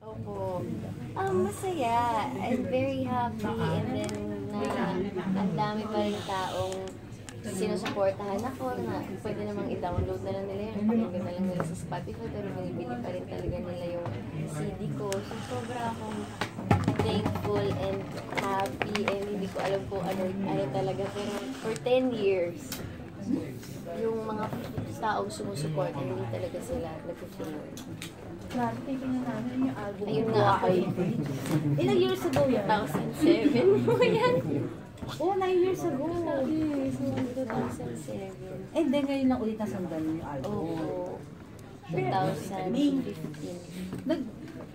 Opo. Masaya. I'm very happy and then ang dami pa rin taong sinusuportahan ako na pwede namang i-download na lang nila yun, pakinggan na lang nila sa Spotify pero binibili pa rin talaga nila yung CD ko. So sobra akong thankful and happy and hindi ko alam kung ano talaga pero for 10 years yung mga taong sumusuporta hindi talaga sila nag-fail. Taking na namin yung album. Ayun nga ako. Ilang years ago yan? 2007 po yan. Oh, 9 years ago. Yes, 2007. And then ngayon lang ulit nasundan yung album. Oo. 2015.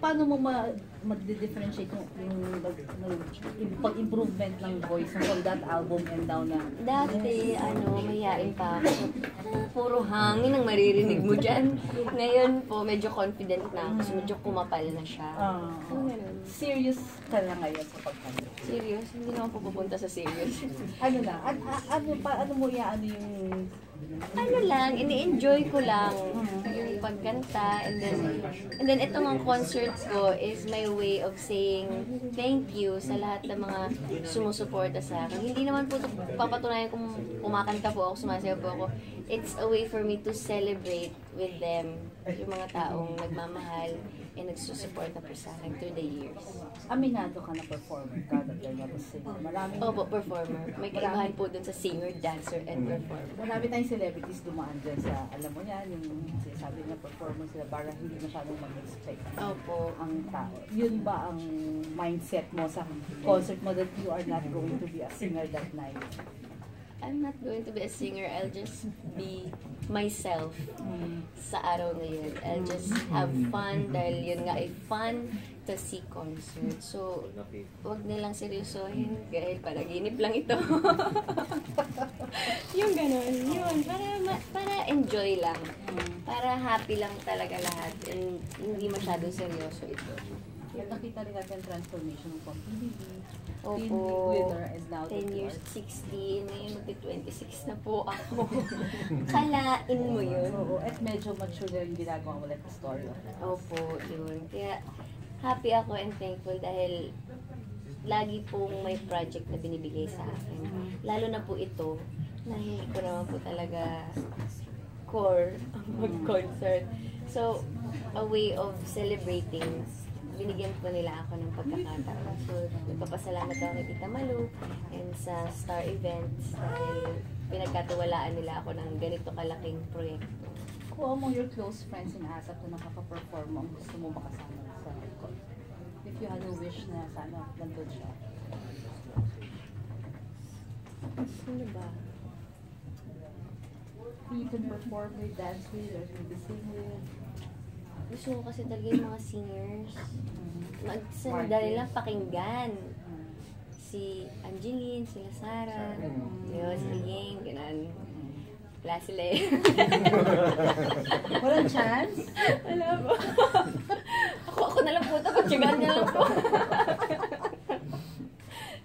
Paano mo mag-differentiate yung pag-improvement ng voice from that album and now na? Dati, mahihain pa ako. Puro hangin ang maririnig mo dyan. Ngayon po, medyo confident na ako. So, medyo kumapal na siya. Serious ka na ngayon sa pagkanta? Serious? Hindi naman po pupunta sa serious. Ano na? Ano mo yung ini-enjoy ko lang yung pagkanta and then itong ang concert ko is my way of saying thank you sa lahat ng mga sumusuporta sa akin. Hindi naman po papatunayan kung kumakanta po ako, sumasayaw po ako. It's a way for me to celebrate with them, yung mga taong nagmamahal and nagsusuporta po sa akin through the years. Aminado ka na performer ka, maraming... Opo, performer. May kaibahan po dun sa singer, dancer, and performer. Marami tayong celebrities dumaan dyan sa, alam mo yan, yung sabi na performer sila para hindi masyadong mag-expect Opo. ang tao. Yun ba ang mindset mo sa concert mo that you are not going to be a singer that night? I'm not going to be a singer. I'll just be myself sa araw na yun. I'll just have fun dahil yun nga ay fun to see concert. So, wag nilang seryosohin dahil panaginip lang ito. Yung ganun. Yun. Para enjoy lang. Para happy lang talaga lahat. And hindi masyadong seryoso ito. Nakita rin natin transformation from PBB. Opo, Winner is now 10 years, 16, ngayon magti-26 na po ako. Kalain mo yun. Oo, at medyo mature na yung ginagawa mo like the story. Opo, yun. Kaya happy ako and thankful dahil lagi pong may project na binibigay sa akin. Lalo na po ito, na hindi ko naman po talaga core ang mag-concert. So, a way of celebrating, binigyan po nila ako ng pagkakataon. So, nagpapasalamat ako kay Tita Malu and sa Star Events dahil pinagkatiwalaan nila ako ng ganito kalaking proyekto. Kung among your close friends in ASAP na nakaka-perform mo, gusto mo makasama sa record? If you had a wish na sana nandun siya. Sino ba? You can perform with, dance with, or maybe sing with. Gusto ko kasi talaga yung mga singers. Sandali lang pakinggan. Si Angeline, sila Sarah, yun, si Ying, gano'n. Wala sila eh. Walang chance? Wala po. ako na lang po ito, pagtsagaan niya lang po.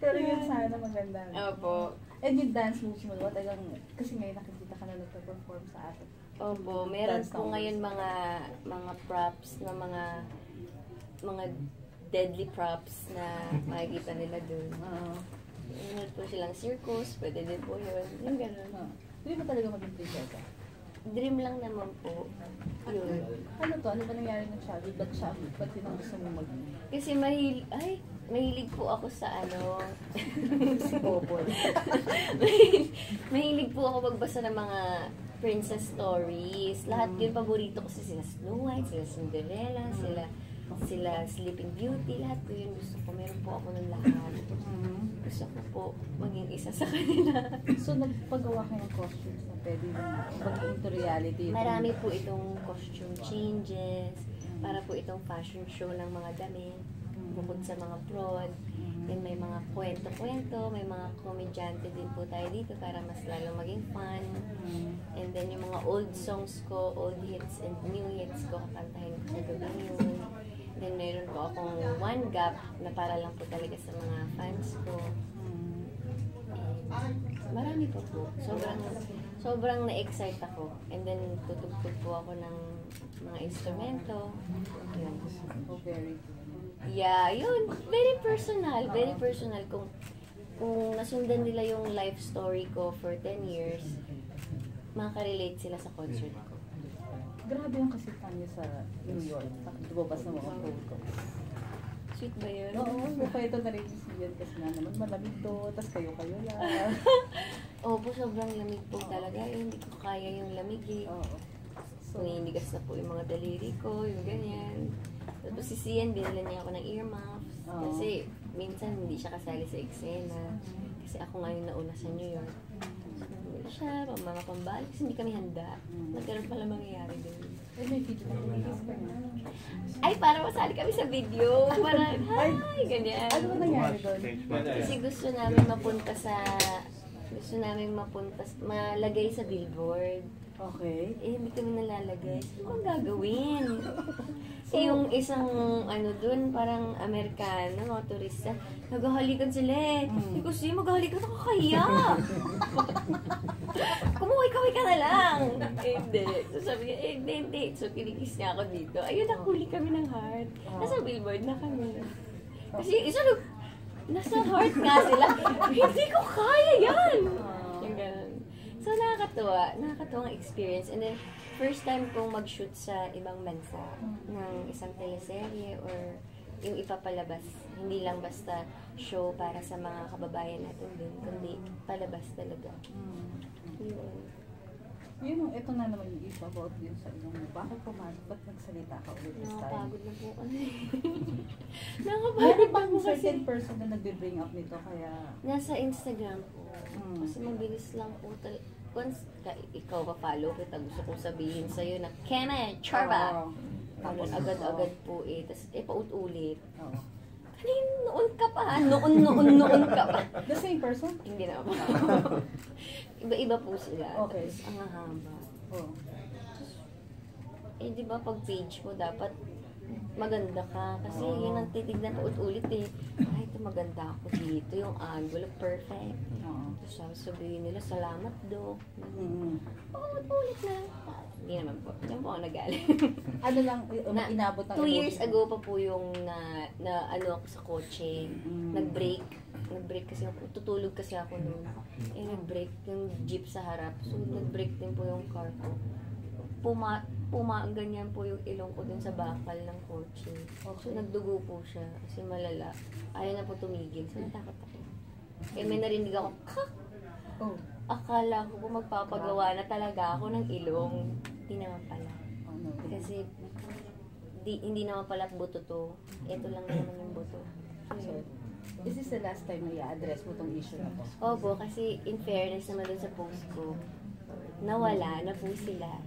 Pero yun sana maganda. Opo. And yung dance moves mo, talagang, kasi may nakikita ka na nagpa-perform sa atin. Opo, meron po ngayon mga props na mga deadly props na makikita nila dun. Meron po silang circus, pwede din po yun. Yung gano'n. Hindi mo talaga maging prinsesa? Dream lang naman po. Yun. Ano to? Ano ba nangyari ng childhood? Ba't yun ang gusto mo maging? Kasi mahilig po ako sa si Bobol. mahilig po ako magbasa ng mga princess stories. Lahat yun, paborito ko sila Snow White, sila Cinderella, sila Sleeping Beauty, lahat ko yun gusto ko. Meron po ako ng lahat. Gusto ko po maging isa sa kanila. So, nagpagawa kayo ng costumes na pwede maging into reality? Marami po itong costume changes, para po itong fashion show ng mga damit, bukod sa mga prod. Then may mga kwento-kwento, may mga komedyante din po tayo dito para mas lalo maging fun. And then yung mga old songs ko, old hits and new hits ko, kakantahin ko sa gabi yun. Then meron po akong one gap na para lang po talaga sa mga fans ko. And marami po po. sobrang na-excite ako. And then, tutugtog po ako ng mga instrumento. Yun. Oh, very good. Yeah, yun. Very personal. Very personal. Kung nasundan nila yung life story ko for 10 years, makarelate sila sa concert ko. Grabe yung kasitan niya sa New York. Lumabas ng mga phone ko. Sweet ba yun? Oo, mukha ito na rin si Ian kasi nga naman malamig to, tas kayo-kayo lang. Opo, sobrang lamig po talaga. Hindi ko kaya yung lamig eh. Oo. So, Naninigas na po yung mga daliri ko, yung ganyan. Tapos si Sian, binila niya ako ng earmuffs. Oo. Kasi minsan hindi siya kasali sa eksena. Kasi ako ngayon nauna sa New York. Hindi siya, mga pambalik, kasi hindi kami handa. Nagkaroon pala mangyayari din. eh, may video na pinigis ka na. Ay, para masali kami sa video. Parang, hi, ganyan. Ano ba nangyari doon? Kasi gusto namin malagay sa billboard. Okay. Eh, hindi kami nalalagay. Ano ang gagawin? Eh, yung isang, dun, parang Amerikano, mga turista, naghahalikan sila eh. Hindi ko siya, maghahalikan ako kaya. Kumuhay-kaway ka na lang. Eh, hindi. So, sabi niya, hindi. So, kinikis niya ako dito. Ayun, nakuli kami ng heart. Nasa billboard na kami. Kasi isa, nasa heart nga sila. Hindi ko kaya yan. Yung ganun. So, nakakatuwang experience. And then, first time kong mag-shoot sa ibang bansa ng isang teleserye or yung ipapalabas. Hindi lang basta show para sa mga kababayan natin din, kundi palabas talaga. Yun. Yun, ito na naman yung issue about yun sa inyo. Bakit pumasok? Ba't nagsalita ka ulit this time? Nakapagod na po kami. Meron Nakapagod bang na po kasi. certain person na nagbe-bring up nito kaya... Nasa Instagram po. Kasi mabilis lang po. Once ikaw pa-follow kita, gusto kong sabihin sa'yo na, Kenneth, Charba! Tapos Agad-agad po eh. Tapos paut-ulit. Oo. Kanina, noon ka pa. Noon ka pa. The same person? Hindi na po. Iba-iba po sila. Okay. Tapos ang hahaba. Oo. Eh, di ba pag page mo, dapat maganda ka. Kasi yun ang titignan ulit eh. Ay, ito maganda ako dito. Yung angle, perfect. Oo. Tapos sabihin nila, salamat, Dok. Mm. Ulit na. Hindi naman po. Diyan po ako nagaling. Ano lang, inabot ng 2 years emotion? ago pa po yung na ano ako sa kotse. Nag-break kasi ako. Tutulog kasi ako noon. Eh, nag-break yung jeep sa harap. So, nag-break din po yung car ko. Ganyan po yung ilong ko dun sa bakal ng kotse. So, nagdugo po siya. Kasi malala. Ayaw na po tumigil. So, natakot ako. Eh, may narinig ako, kak! Oh. Akala ko po magpapagawa na talaga ako ng ilong. Hindi naman pala. Ano? Kasi hindi naman pala buto to. Ito lang naman yung buto. So, is this the last time na i-address mo tong issue na to? Opo, kasi in fairness naman dun sa post ko, nawala na po sila.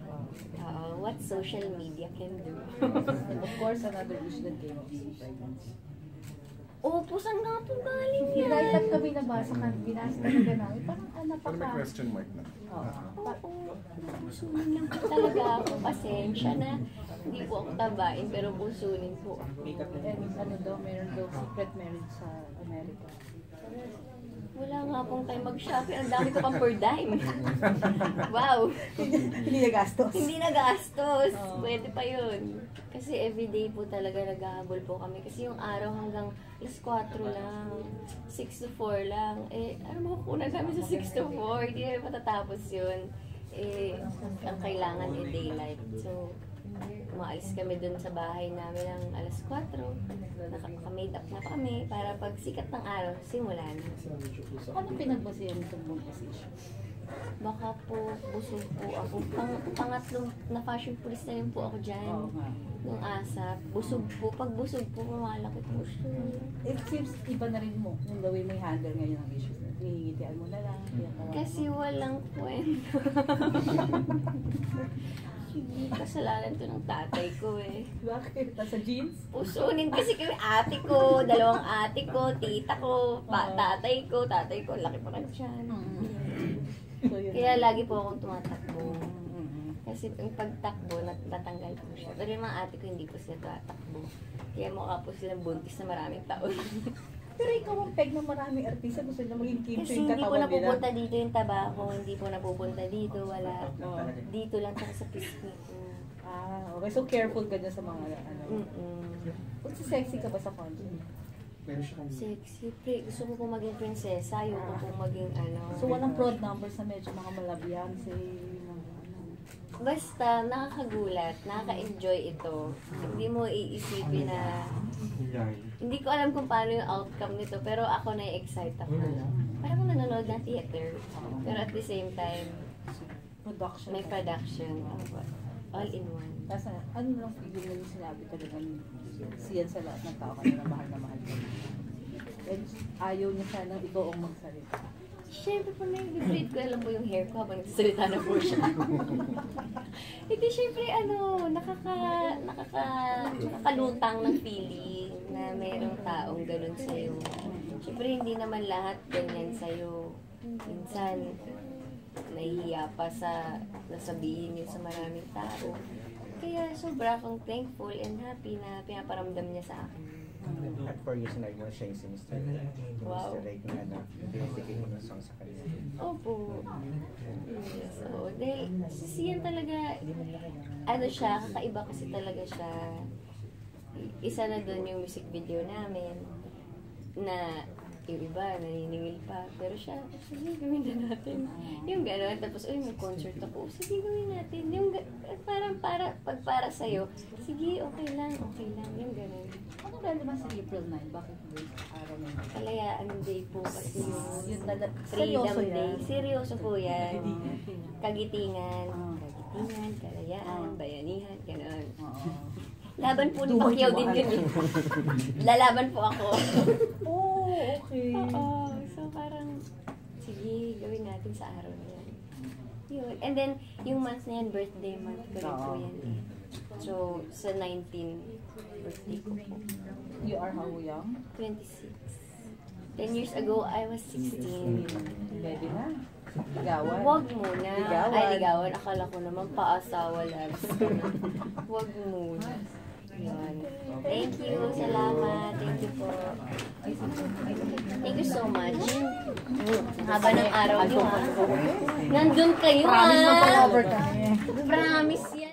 What social media can do. Of course, another issue that came up is pregnancy. Opo, saan nga po galing Dahil yan? kami nabasa ka, binasa talaga namin, parang Pero may question mark na. Oo, busunin lang po talaga ako. Pasensya na. Hindi po ako tabain, pero busunin po ako. And ano daw, meron daw secret marriage sa Amerika. Wala nga pong time mag-shopping. Ang dami ko pang per dime. Wow! Hindi nagastos. Hindi nagastos. Oo. Pwede pa yun. Kasi everyday po talaga naghahabol po kami. Kasi yung araw hanggang alas 4 lang. 6 to 4 lang. Eh, ano makukunan kami sa 6 to 4? Hindi na matatapos yun. Eh, ang kailangan eh daylight. So, umaalis kami dun sa bahay namin ng alas 4. Naka-made up na kami para pag sikat ng araw, simulan. Anong pinagbasihan itong buong position? Baka po busog po ako. Pangatlong na fashion police na rin po ako dyan. Oo nga. Nung ASAP. Busog po. Pag busog po, malaki po siya. It seems iba na rin mo yung the way may handle ngayon ang issues. Hihingitian mo na lang. Kasi walang kwento. Hindi, kasalanan to ng tatay ko eh. Bakit? Nasa jeans? Pusunin kasi kami ate ko, dalawang ate ko, tita ko, tatay ko, laki pa ka dyan. So, yun. Kaya lagi po akong tumatakbo. Kasi yung pagtakbo, natanggal po siya. Pero yung mga ate ko, hindi po sila tatakbo. Kaya mukha po silang buntis na maraming taon. Pero ikaw ang peg ng maraming artista, gusto nila maging kimchi Kasi yung hindi po katawan nila. napupunta dito yung taba ko, hindi po napupunta dito, wala. Dito lang tsaka sa pisngi ko. Ah, okay. So careful ka dyan sa mga ano. Kung sexy ka ba sa content? Sexy. Gusto ko po maging prinsesa, ayoko po maging ano. So walang prod numbers na medyo mga malabyan, say, mga ano. Basta nakakagulat, nakaka-enjoy ito. Hindi mo iisipin na... Hindi ko alam kung paano yung outcome nito, pero ako na-excite ako. Parang nanonood ng theater. Pero at the same time, Production. may production. All in one. Tapos ano lang figure na yung sinabi talagang siyan sa lahat ng tao kanina mahal na mahal ka. And ayaw niya sanang ikaw ang magsalita. Siyempre po na-vibrate ko, alam mo yung hair ko habang nagsasalita na po siya. Hindi, siyempre nakakalutang ng feeling na mayroong taong ganun sa'yo. Siyempre hindi naman lahat ganyan sa'yo. Minsan, nahihiya pa sa nasabihin yun sa maraming tao. Kaya sobra akong thankful and happy na pinaparamdam niya sa akin. At 4 years na mo siya yung si Mr. Wow. Mr. Right na ano, binibigay mo ng song sa kanya. Opo. Yes, so, dahil si Sian talaga, ano siya, kakaiba kasi talaga siya. Isa na doon yung music video namin, na yung iba, naniningil pa. Pero siya, sige, gawin na natin. Yung gano'n, tapos, uy, may concert ako. Sige, gawin natin. Yung parang pag para sa'yo, sige, okay lang. Yung gano'n. Ano relevant sa April 9? Bakit ba araw na yun? Kalayaan day po kasi yung Seryoso Freedom Day. yan. Seryoso po yan. Kagitingan, Ah. kalayaan, bayanihan, gano'n. Oo. Laban po ni Pacquiao din yun eh. Lalaban po ako. Oh, okay. Oo. So parang, sige, gawin natin sa araw na yan. Yun. And then, yung month na yan, birthday month ko rin po yan eh. So, sa 19, birthday ko po. You are how young? 26. 10 years ago, I was 16. Ready na? Ligawan? Huwag muna. Ligawan. Ay, ligawan. Akala ko naman paasawa lang. Huwag muna. Yun. Thank you. Salamat. Thank you po. Thank you so much. Haba ng araw niyo ha. Nandun kayo ha. Promise na pa-cover kami. Promise yan.